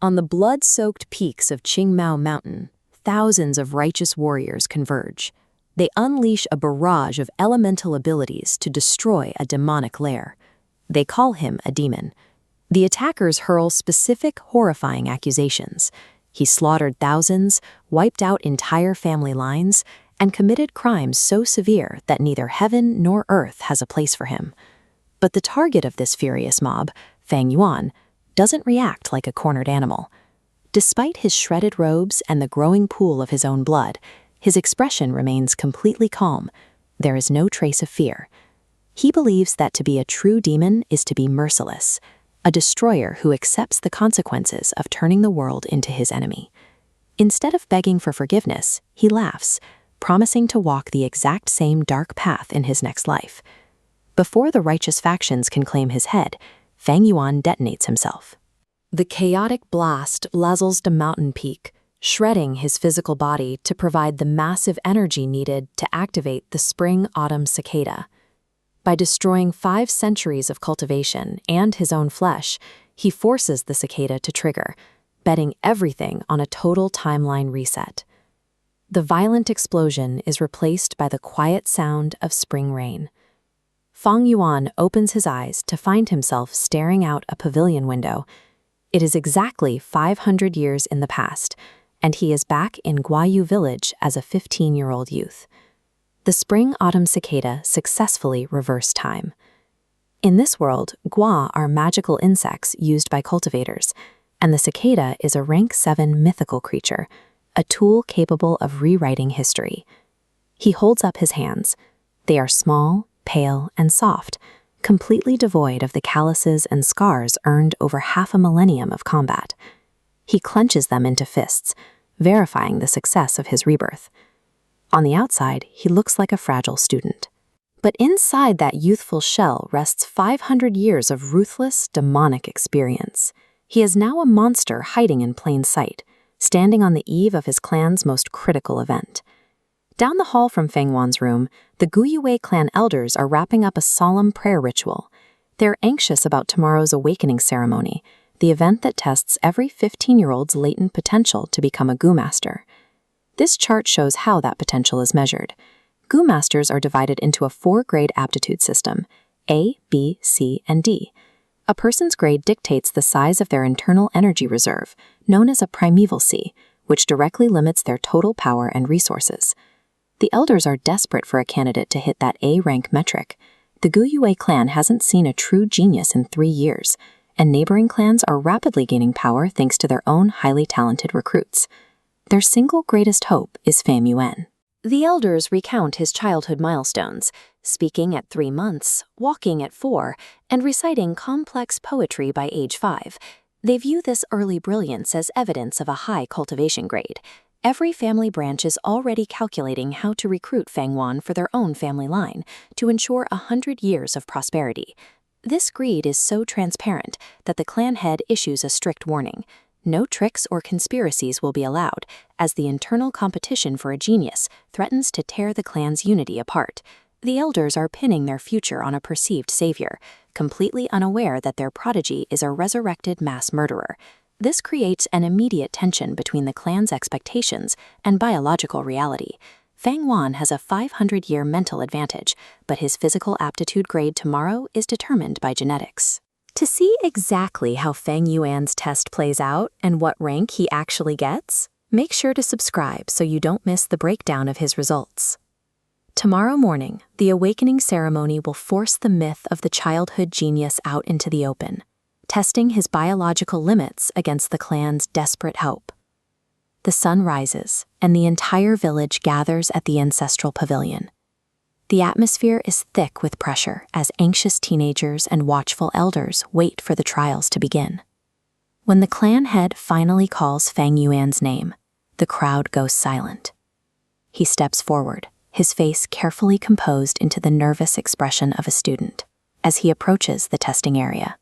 On the blood-soaked peaks of Qing Mao Mountain, thousands of righteous warriors converge. They unleash a barrage of elemental abilities to destroy a demonic lair. They call him a demon. The attackers hurl specific, horrifying accusations. He slaughtered thousands, wiped out entire family lines, and committed crimes so severe that neither heaven nor earth has a place for him. But the target of this furious mob, Fang Yuan, doesn't react like a cornered animal. Despite his shredded robes and the growing pool of his own blood, his expression remains completely calm. There is no trace of fear. He believes that to be a true demon is to be merciless, a destroyer who accepts the consequences of turning the world into his enemy. Instead of begging for forgiveness, he laughs, promising to walk the exact same dark path in his next life. Before the righteous factions can claim his head, Fang Yuan detonates himself. The chaotic blast lasels the mountain peak, shredding his physical body to provide the massive energy needed to activate the Spring Autumn Cicada. By destroying 5 centuries of cultivation and his own flesh, he forces the cicada to trigger, betting everything on a total timeline reset. The violent explosion is replaced by the quiet sound of spring rain. Fang Yuan opens his eyes to find himself staring out a pavilion window. It is exactly 500 years in the past, and he is back in Guayu village as a 15-year-old youth. The Spring Autumn Cicada successfully reversed time. In this world, gua are magical insects used by cultivators, and the cicada is a rank 7 mythical creature, a tool capable of rewriting history. He holds up his hands. They are small, pale, and soft, completely devoid of the calluses and scars earned over half a millennium of combat. He clenches them into fists, verifying the success of his rebirth. On the outside, he looks like a fragile student. But inside that youthful shell rests 500 years of ruthless, demonic experience. He is now a monster hiding in plain sight, standing on the eve of his clan's most critical event. Down the hall from Fang Yuan's room, the Guyue clan elders are wrapping up a solemn prayer ritual. They're anxious about tomorrow's awakening ceremony, the event that tests every 15-year-old's latent potential to become a Gu Master. This chart shows how that potential is measured. Gu Masters are divided into a 4-grade aptitude system, A, B, C, and D. A person's grade dictates the size of their internal energy reserve, known as a primeval C, which directly limits their total power and resources. The elders are desperate for a candidate to hit that A-rank metric. The Guyue clan hasn't seen a true genius in 3 years, and neighboring clans are rapidly gaining power thanks to their own highly talented recruits. Their single greatest hope is Fang Yuan. The elders recount his childhood milestones, speaking at 3 months, walking at 4, and reciting complex poetry by age 5. They view this early brilliance as evidence of a high cultivation grade. Every family branch is already calculating how to recruit Fang Yuan for their own family line to ensure 100 years of prosperity. This greed is so transparent that the clan head issues a strict warning. No tricks or conspiracies will be allowed, as the internal competition for a genius threatens to tear the clan's unity apart. The elders are pinning their future on a perceived savior, completely unaware that their prodigy is a resurrected mass murderer. This creates an immediate tension between the clan's expectations and biological reality. Fang Yuan has a 500-year mental advantage, but his physical aptitude grade tomorrow is determined by genetics. To see exactly how Fang Yuan's test plays out and what rank he actually gets, make sure to subscribe so you don't miss the breakdown of his results. Tomorrow morning, the awakening ceremony will force the myth of the childhood genius out into the open, testing his biological limits against the clan's desperate hope. The sun rises, and the entire village gathers at the ancestral pavilion. The atmosphere is thick with pressure as anxious teenagers and watchful elders wait for the trials to begin. When the clan head finally calls Fang Yuan's name, the crowd goes silent. He steps forward, his face carefully composed into the nervous expression of a student, as he approaches the testing area.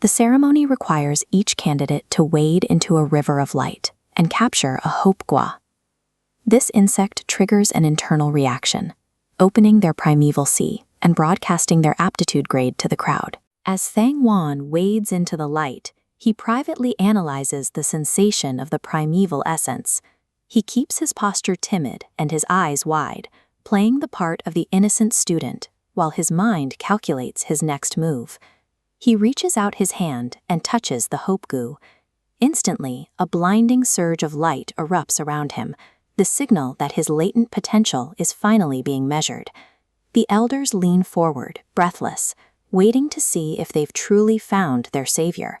The ceremony requires each candidate to wade into a river of light and capture a hope gua. This insect triggers an internal reaction, opening their primeval C and broadcasting their aptitude grade to the crowd. As Fang Yuan wades into the light, He privately analyzes the sensation of the primeval essence. He keeps his posture timid and his eyes wide, playing the part of the innocent student, while his mind calculates his next move. He reaches out his hand and touches the hope goo. Instantly, a blinding surge of light erupts around him, the signal that his latent potential is finally being measured. The elders lean forward, breathless, waiting to see if they've truly found their savior.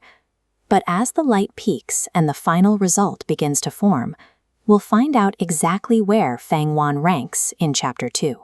But as the light peaks and the final result begins to form, we'll find out exactly where Fang Yuan ranks in Chapter 2.